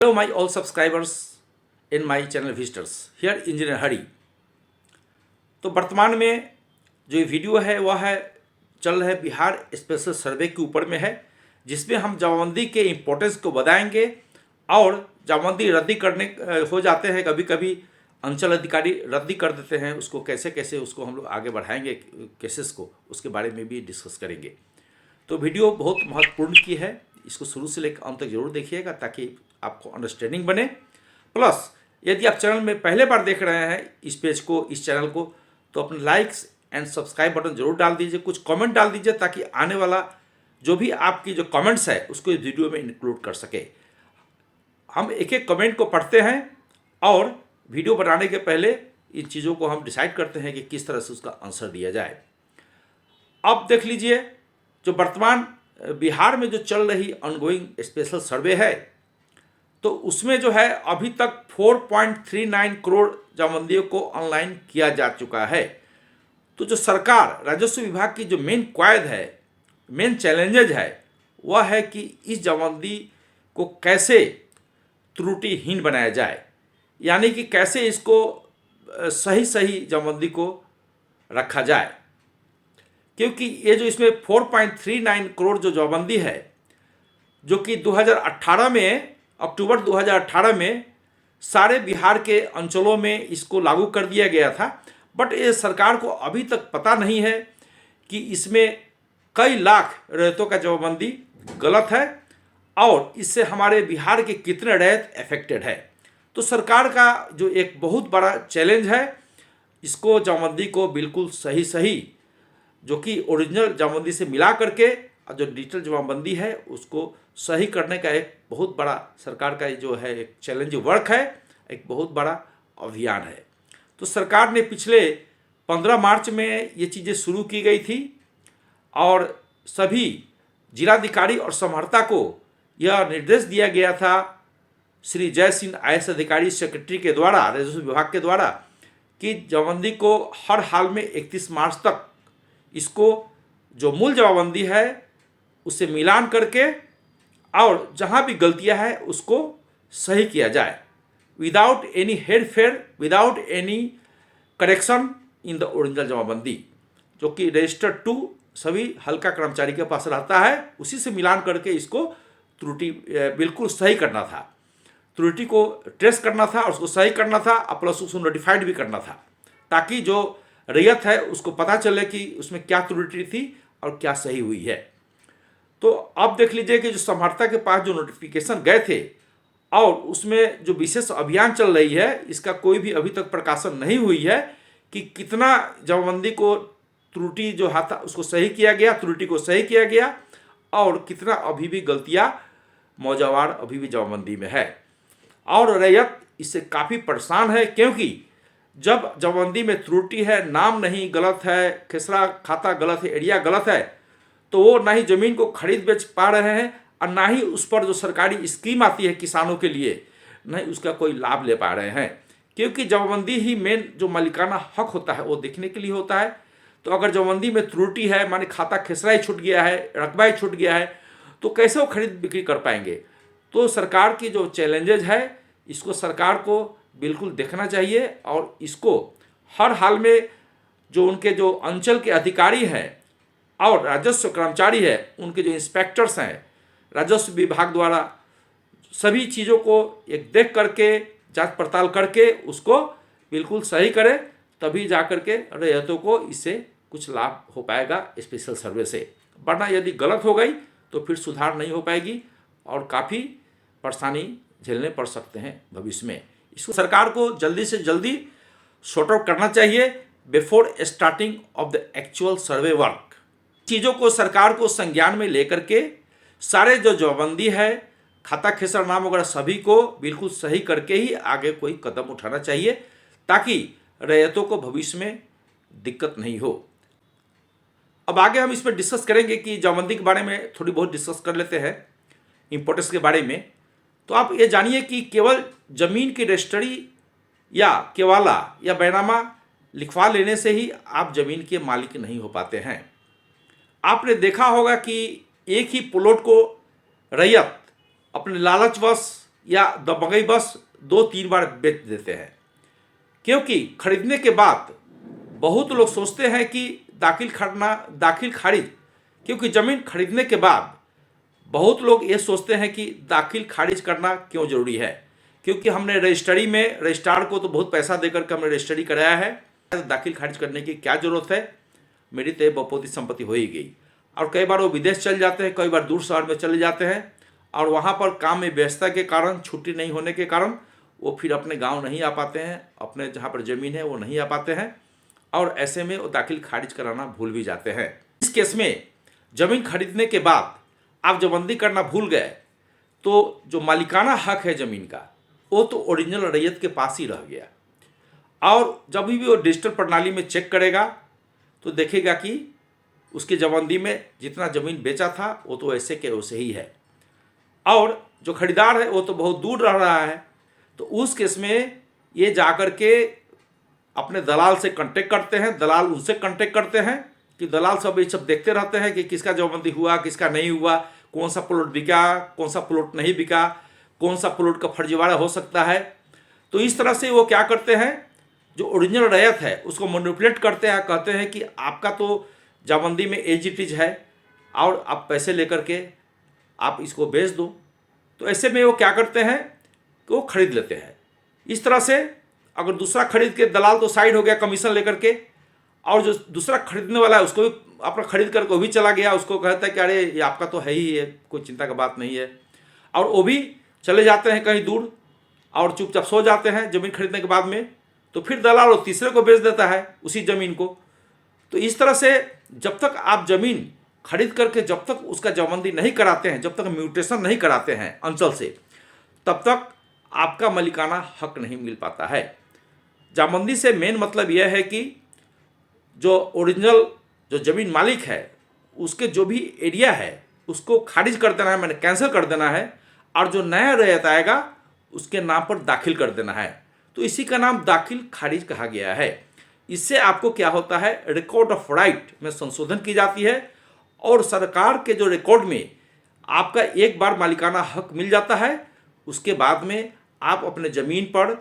Hello my all subscribers in my channel visitors. Here Engineer Hari. तो वर्तमान में जो ये वीडियो है वह है चल रहा है बिहार स्पेशल सर्वे के ऊपर में है, जिसमें हम जमाबंदी के इम्पोर्टेंस को बताएंगे और जमाबंदी रद्दी करने हो जाते हैं, कभी कभी अंचल अधिकारी रद्दी कर देते हैं, उसको कैसे कैसे उसको हम लोग आगे बढ़ाएंगे केसेस को, उसके बारे में भी डिस्कस करेंगे। तो वीडियो बहुत महत्वपूर्ण की है, इसको शुरू से लेकर अंत तक जरूर देखिएगा ताकि आपको अंडरस्टैंडिंग बने। प्लस यदि आप चैनल में पहले बार देख रहे हैं इस पेज को, इस चैनल को, तो अपने लाइक्स एंड सब्सक्राइब बटन जरूर डाल दीजिए, कुछ कमेंट डाल दीजिए ताकि आने वाला जो भी आपकी जो कमेंट्स है उसको इस वीडियो में इंक्लूड कर सके। हम एक एक कमेंट को पढ़ते हैं और वीडियो बनाने के पहले इन चीज़ों को हम डिसाइड करते हैं कि किस तरह से उसका आंसर दिया जाए। अब देख लीजिए, जो वर्तमान बिहार में जो चल रही ऑनगोइंग स्पेशल सर्वे है, तो उसमें जो है अभी तक 4.39 करोड़ जमाबंदियों को ऑनलाइन किया जा चुका है। तो जो सरकार राजस्व विभाग की जो मेन क्वायद है, मेन चैलेंजेज है, वह है कि इस जमाबंदी को कैसे त्रुटिहीन बनाया जाए, यानी कि कैसे इसको सही सही जमाबंदी को रखा जाए। क्योंकि ये जो इसमें 4.39 करोड़ जो जमाबंदी है, जो कि 2018 में अक्टूबर 2018 में सारे बिहार के अंचलों में इसको लागू कर दिया गया था, बट ये सरकार को अभी तक पता नहीं है कि इसमें कई लाख रैयतों का जमाबंदी गलत है और इससे हमारे बिहार के कितने रैयत अफेक्टेड है। तो सरकार का जो एक बहुत बड़ा चैलेंज है, इसको जमाबंदी को बिल्कुल सही सही जो कि ओरिजिनल जमाबंदी से मिला करके और जो डिजिटल जमाबंदी है उसको सही करने का एक बहुत बड़ा सरकार का जो है एक चैलेंज वर्क है, एक बहुत बड़ा अभियान है। तो सरकार ने पिछले 15 मार्च में ये चीज़ें शुरू की गई थी और सभी जिलाधिकारी और समहर्ता को यह निर्देश दिया गया था श्री जय सिंह IAS अधिकारी सेक्रेटरी के द्वारा, राजस्व विभाग के द्वारा, कि जमाबंदी को हर हाल में 31 मार्च तक इसको जो मूल जमाबंदी है उससे मिलान करके और जहाँ भी गलतियाँ हैं उसको सही किया जाए, विदाउट एनी हेर फेर, without any correction in the original जमाबंदी, जो कि रजिस्टर्ड टू सभी हल्का कर्मचारी के पास रहता है, उसी से मिलान करके इसको त्रुटि बिल्कुल सही करना था, त्रुटि को ट्रेस करना था और उसको सही करना था और प्लस उसको नोटिफाइड भी करना था, ताकि जो रैयत है उसको पता चले कि उसमें क्या त्रुटि थी और क्या सही हुई है। तो अब देख लीजिए कि जो समहर्ता के पास जो नोटिफिकेशन गए थे और उसमें जो विशेष अभियान चल रही है, इसका कोई भी अभी तक प्रकाशन नहीं हुई है कि कितना जमाबंदी को त्रुटि जो था उसको सही किया गया, त्रुटि को सही किया गया और कितना अभी भी गलतियां मौजवार अभी भी जमाबंदी में है। और रैयत इससे काफ़ी परेशान है, क्योंकि जब जमाबंदी में त्रुटि है, नाम नहीं गलत है, खेसरा खाता गलत है, एरिया गलत है, तो वो ना ही ज़मीन को खरीद बेच पा रहे हैं और ना ही उस पर जो सरकारी स्कीम आती है किसानों के लिए, ना ही उसका कोई लाभ ले पा रहे हैं। क्योंकि जमाबंदी ही मेन जो मालिकाना हक होता है वो देखने के लिए होता है। तो अगर जमाबंदी में त्रुटि है, माने खाता खेसरा ही छूट गया है, रकबा ही छूट गया है, तो कैसे वो खरीद बिक्री कर पाएंगे। तो सरकार की जो चैलेंजेज है इसको सरकार को बिल्कुल देखना चाहिए और इसको हर हाल में जो उनके जो अंचल के अधिकारी हैं और राजस्व कर्मचारी है, उनके जो इंस्पेक्टर्स हैं राजस्व विभाग द्वारा, सभी चीज़ों को एक देख करके जांच पड़ताल करके उसको बिल्कुल सही करें, तभी जा कर के रैयतों को इससे कुछ लाभ हो पाएगा स्पेशल सर्वे से। वरना यदि गलत हो गई तो फिर सुधार नहीं हो पाएगी और काफ़ी परेशानी झेलने पड़ सकते हैं भविष्य में। इसको सरकार को जल्दी से जल्दी सॉर्ट आउट करना चाहिए before starting of the actual survey work. चीज़ों को सरकार को संज्ञान में लेकर के सारे जो जमाबंदी है, खाता खेसरा नाम वगैरह सभी को बिल्कुल सही करके ही आगे कोई कदम उठाना चाहिए, ताकि रैयतों को भविष्य में दिक्कत नहीं हो। अब आगे हम इस पर डिस्कस करेंगे कि जमाबंदी के बारे में थोड़ी बहुत डिस्कस कर लेते हैं, इम्पोर्टेंस के बारे में। तो आप ये जानिए कि केवल ज़मीन की रजिस्ट्री या केवाला या बैनामा लिखवा लेने से ही आप ज़मीन के मालिक नहीं हो पाते हैं। आपने देखा होगा कि एक ही प्लॉट को रैयत अपने लालचवश या दबंगई बस 2-3 बार बेच देते हैं। क्योंकि खरीदने के बाद बहुत लोग सोचते हैं कि दाखिल खारिज, क्योंकि ज़मीन खरीदने के बाद बहुत लोग ये सोचते हैं कि दाखिल खारिज करना क्यों ज़रूरी है, क्योंकि हमने रजिस्ट्रार को तो बहुत पैसा देकर के हमने रजिस्ट्री कराया है, तो दाखिल खारिज करने की क्या ज़रूरत है, मेरी तो बपोती संपत्ति हो ही गई। और कई बार वो विदेश चल जाते हैं, कई बार दूर शहर में चले जाते हैं, और वहाँ पर काम में व्यस्तता के कारण, छुट्टी नहीं होने के कारण वो फिर अपने गांव नहीं आ पाते हैं, अपने जहाँ पर ज़मीन है वो नहीं आ पाते हैं, और ऐसे में वो दाखिल खारिज कराना भूल भी जाते हैं। इस केस में ज़मीन खरीदने के बाद आप जबंदी करना भूल गए तो जो मालिकाना हक है ज़मीन का, वो तो ओरिजिनल रैयत के पास ही रह गया। और जब भी वो डिजिटल प्रणाली में चेक करेगा तो देखेगा कि उसकी जबंदी में जितना ज़मीन बेचा था वो तो ऐसे के वैसे ही है, और जो खरीदार है वो तो बहुत दूर रह रहा है। तो उस केस में ये जाकर के अपने दलाल से कांटेक्ट करते हैं, दलाल उनसे कांटेक्ट करते हैं कि दलाल सब ये सब देखते रहते हैं कि किसका जमाबंदी हुआ, किसका नहीं हुआ, कौन सा प्लॉट बिका, कौन सा प्लॉट नहीं बिका, कौन सा प्लॉट का फर्जीवाड़ा हो सकता है। तो इस तरह से वो क्या करते हैं, जो ओरिजिनल रैयत है उसको मैनिपुलेट करते हैं, कहते हैं कि आपका तो जमाबंदी में एज इट इज है और आप पैसे लेकर के आप इसको बेच दो। तो ऐसे में वो क्या करते हैं कि वो खरीद लेते हैं। इस तरह से अगर दूसरा खरीद के, दलाल तो साइड हो गया कमीशन लेकर के, और जो दूसरा खरीदने वाला है उसको भी अपना खरीद करके वो भी चला गया, उसको कहता है कि अरे ये आपका तो है ही है, कोई चिंता का बात नहीं है, और वो भी चले जाते हैं कहीं दूर और चुपचाप सो जाते हैं ज़मीन खरीदने के बाद में। तो फिर दलाल वो तीसरे को बेच देता है उसी ज़मीन को। तो इस तरह से जब तक आप ज़मीन खरीद करके जब तक उसका जमाबंदी नहीं कराते हैं, जब तक म्यूटेशन नहीं कराते हैं अंचल से, तब तक आपका मालिकाना हक नहीं मिल पाता है। जमाबंदी से मेन मतलब यह है कि जो ओरिजिनल जो ज़मीन मालिक है उसके जो भी एरिया है उसको खारिज कर देना है, मैंने कैंसिल कर देना है, और जो नया रैयत आएगा उसके नाम पर दाखिल कर देना है। तो इसी का नाम दाखिल खारिज कहा गया है। इससे आपको क्या होता है, रिकॉर्ड ऑफ राइट में संशोधन की जाती है, और सरकार के जो रिकॉर्ड में आपका एक बार मालिकाना हक मिल जाता है, उसके बाद में आप अपने ज़मीन पर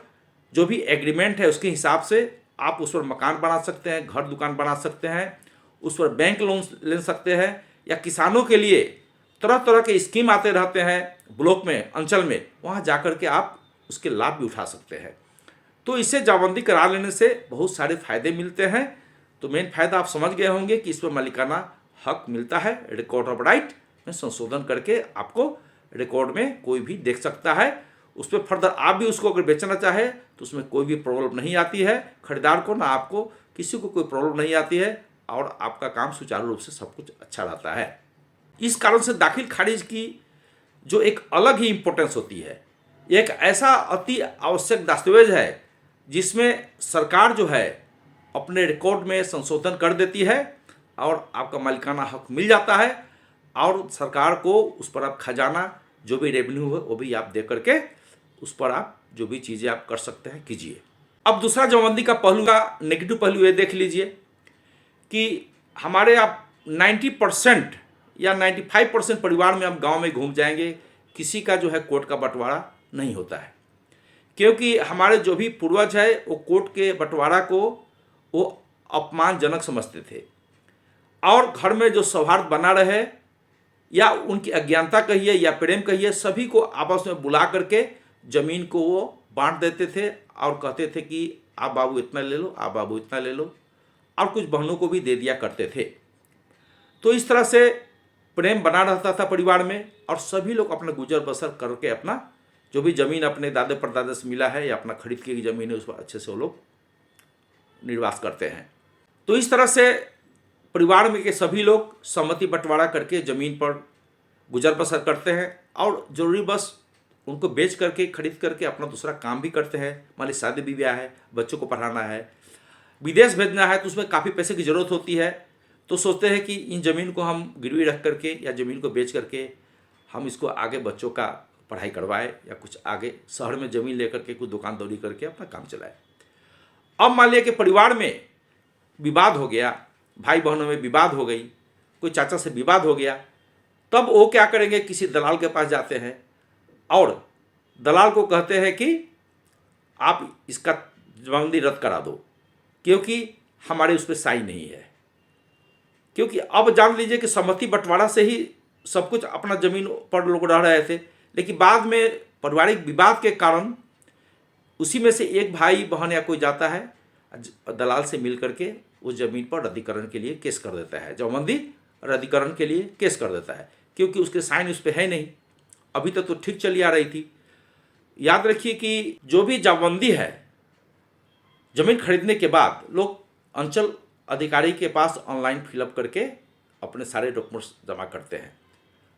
जो भी एग्रीमेंट है उसके हिसाब से आप उस पर मकान बना सकते हैं, घर दुकान बना सकते हैं, उस पर बैंक लोन ले सकते हैं, या किसानों के लिए तरह तरह के स्कीम आते रहते हैं ब्लॉक में, अंचल में, वहाँ जाकर के आप उसके लाभ भी उठा सकते हैं। तो इससे जमाबंदी करा लेने से बहुत सारे फ़ायदे मिलते हैं। तो मेन फ़ायदा आप समझ गए होंगे कि इस पर मालिकाना हक मिलता है, रिकॉर्ड ऑफ राइट में संशोधन करके आपको रिकॉर्ड में कोई भी देख सकता है। उस पर फर्दर आप भी उसको अगर बेचना चाहे तो उसमें कोई भी प्रॉब्लम नहीं आती है, खरीदार को ना आपको, किसी को कोई प्रॉब्लम नहीं आती है, और आपका काम सुचारू रूप से सब कुछ अच्छा रहता है। इस कारण से दाखिल खारिज की जो एक अलग ही इम्पोर्टेंस होती है, एक ऐसा अति आवश्यक दस्तावेज है जिसमें सरकार जो है अपने रिकॉर्ड में संशोधन कर देती है और आपका मालिकाना हक मिल जाता है, और सरकार को उस पर आप खजाना जो भी रेवेन्यू है वो भी आप दे करके उस पर आप जो भी चीज़ें आप कर सकते हैं कीजिए। अब दूसरा जमाबंदी का पहलू का नेगेटिव पहलू ये देख लीजिए कि हमारे आप 90% या 95% परिवार में आप गांव में घूम जाएंगे, किसी का जो है कोर्ट का बंटवारा नहीं होता है, क्योंकि हमारे जो भी पूर्वज है वो कोर्ट के बंटवारा को वो अपमानजनक समझते थे, और घर में जो सौहार्द बना रहे, या उनकी अज्ञानता कहिए या प्रेम कहिए, सभी को आपस में बुला करके ज़मीन को वो बांट देते थे और कहते थे कि आप बाबू इतना ले लो, आप बाबू इतना ले लो, और कुछ बहनों को भी दे दिया करते थे। तो इस तरह से प्रेम बना रहता था परिवार में, और सभी लोग अपना गुजर बसर करके अपना जो भी ज़मीन अपने दादे परदादे से मिला है या अपना खरीद की ज़मीन है उस पर अच्छे से वो लोग निर्वास करते हैं। तो इस तरह से परिवार में के सभी लोग सहमति बंटवारा करके ज़मीन पर गुजर बसर करते हैं, और ज़रूरी बस उनको बेच करके खरीद करके अपना दूसरा काम भी करते हैं। मान ली शादी भी ब्याह है, बच्चों को पढ़ाना है, विदेश भेजना है, तो उसमें काफ़ी पैसे की ज़रूरत होती है, तो सोचते हैं कि इन ज़मीन को हम गिरवी रख करके या ज़मीन को बेच करके हम इसको आगे बच्चों का पढ़ाई करवाए, या कुछ आगे शहर में ज़मीन लेकर के कुछ दुकान दौरी करके अपना काम चलाए। अब मान लिया कि परिवार में विवाद हो गया, भाई बहनों में विवाद हो गई, कोई चाचा से विवाद हो गया, तब वो क्या करेंगे, किसी दलाल के पास जाते हैं और दलाल को कहते हैं कि आप इसका जमाबंदी रद्द करा दो, क्योंकि हमारे उस पर साइन नहीं है। क्योंकि अब जान लीजिए कि सम्मति बंटवारा से ही सब कुछ अपना ज़मीन पर लोग रह रहे थे, लेकिन बाद में पारिवारिक विवाद के कारण उसी में से एक भाई बहन या कोई जाता है, दलाल से मिल करके उस ज़मीन पर रद्दीकरण के लिए केस कर देता है, जमाबंदी रद्दीकरण के लिए केस कर देता है, क्योंकि उसके साइन उस पर है नहीं। अभी तक तो ठीक चली आ रही थी। याद रखिए कि जो भी जमाबंदी है, ज़मीन खरीदने के बाद लोग अंचल अधिकारी के पास ऑनलाइन फिलअप करके अपने सारे डॉक्यूमेंट्स जमा करते हैं,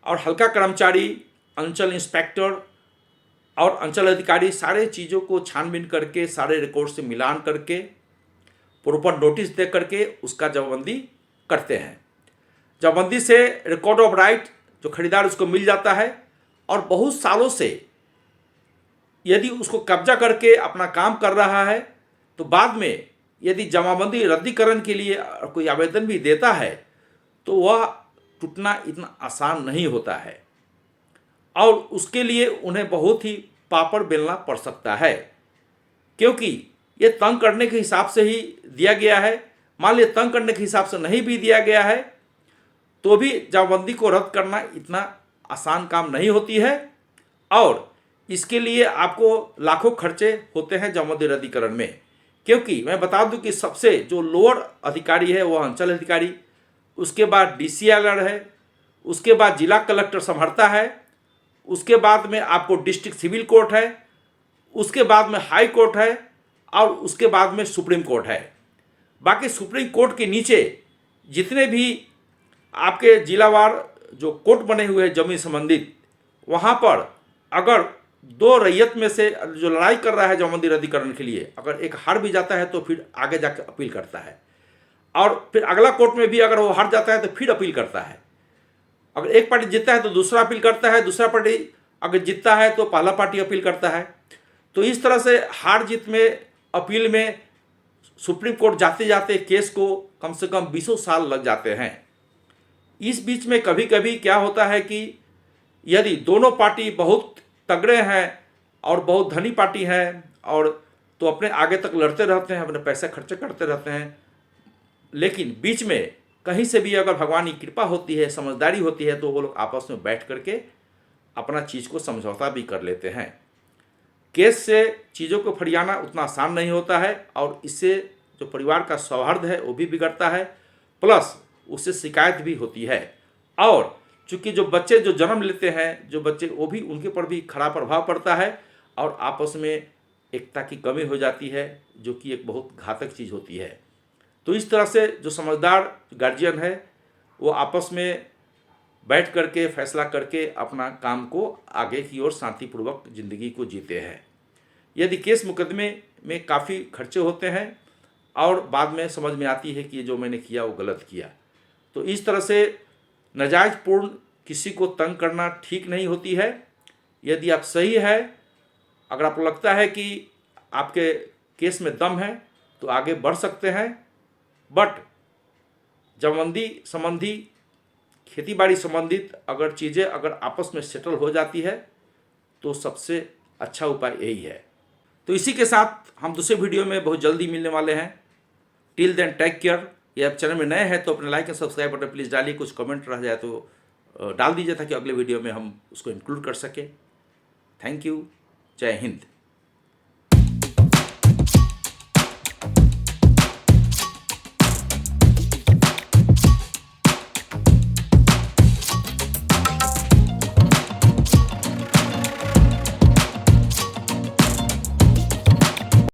और हल्का कर्मचारी, अंचल इंस्पेक्टर और अंचल अधिकारी सारे चीज़ों को छानबीन करके, सारे रिकॉर्ड से मिलान करके, प्रॉपर नोटिस दे करके उसका जमाबंदी करते हैं। जमाबंदी से रिकॉर्ड ऑफ राइट जो खरीदार उसको मिल जाता है, और बहुत सालों से यदि उसको कब्जा करके अपना काम कर रहा है तो बाद में यदि जमाबंदी रद्दीकरण के लिए कोई आवेदन भी देता है तो वह टूटना इतना आसान नहीं होता है, और उसके लिए उन्हें बहुत ही पापड़ बेलना पड़ सकता है, क्योंकि ये तंग करने के हिसाब से ही दिया गया है। मान लीजिए तंग करने के हिसाब से नहीं भी दिया गया है तो भी जमाबंदी को रद्द करना इतना आसान काम नहीं होती है, और इसके लिए आपको लाखों खर्चे होते हैं जमाबंदी रद्दीकरण में। क्योंकि मैं बता दूं कि सबसे जो लोअर अधिकारी है वह अंचल अधिकारी, उसके बाद DCLR है, उसके बाद जिला कलेक्टर संभरता है, उसके बाद में आपको डिस्ट्रिक्ट सिविल कोर्ट है, उसके बाद में हाई कोर्ट है, और उसके बाद में सुप्रीम कोर्ट है। बाकी सुप्रीम कोर्ट के नीचे जितने भी आपके जिलावार जो कोर्ट बने हुए हैं जमीन संबंधित, वहाँ पर अगर दो रैयत में से जो लड़ाई कर रहा है जमाबंदी रद्दीकरण के लिए, अगर एक हार भी जाता है तो फिर आगे जाकर अपील करता है, और फिर अगला कोर्ट में भी अगर वो हार जाता है तो फिर अपील करता है। अगर एक पार्टी जीतता है तो दूसरा अपील करता है, दूसरा पार्टी अगर जीतता है तो पहला पार्टी अपील करता है। तो इस तरह से हार जीत में, अपील में सुप्रीम कोर्ट जाते जाते केस को कम से कम 20 साल लग जाते हैं। इस बीच में कभी कभी क्या होता है कि यदि दोनों पार्टी बहुत तगड़े हैं और बहुत धनी पार्टी हैं, और तो अपने आगे तक लड़ते रहते हैं, अपने पैसे खर्चे करते रहते हैं, लेकिन बीच में कहीं से भी अगर भगवान की कृपा होती है, समझदारी होती है, तो वो लोग आपस में बैठ करके अपना चीज़ को समझौता भी कर लेते हैं। केस से चीज़ों को फरियाना उतना आसान नहीं होता है, और इससे जो परिवार का सौहार्द है वो भी बिगड़ता है, प्लस उससे शिकायत भी होती है। और चूँकि जो बच्चे जो जन्म लेते हैं, जो बच्चे, वो भी उनके पर भी खराब प्रभाव पड़ता है, और आपस में एकता की कमी हो जाती है, जो कि एक बहुत घातक चीज़ होती है। तो इस तरह से जो समझदार गार्जियन है वो आपस में बैठ करके फैसला करके अपना काम को आगे की ओर शांतिपूर्वक ज़िंदगी को जीते हैं। यदि केस मुकदमे में काफ़ी खर्चे होते हैं और बाद में समझ में आती है कि ये जो मैंने किया वो गलत किया, तो इस तरह से नाजायज़पूर्ण किसी को तंग करना ठीक नहीं होती है। यदि आप सही है, अगर आपको लगता है कि आपके केस में दम है तो आगे बढ़ सकते हैं, बट जमाबंदी संबंधी, खेतीबाड़ी संबंधित अगर चीज़ें अगर आपस में सेटल हो जाती है तो सबसे अच्छा उपाय यही है। तो इसी के साथ हम दूसरे वीडियो में बहुत जल्दी मिलने वाले हैं। Till then take care. ये आप चैनल में नए हैं तो अपने like and subscribe button please डालिए, कुछ कमेंट रह जाए तो डाल दीजिए ताकि अगले वीडियो में हम उसको इंक्लूड कर सकें। Thank you. जय हिंद।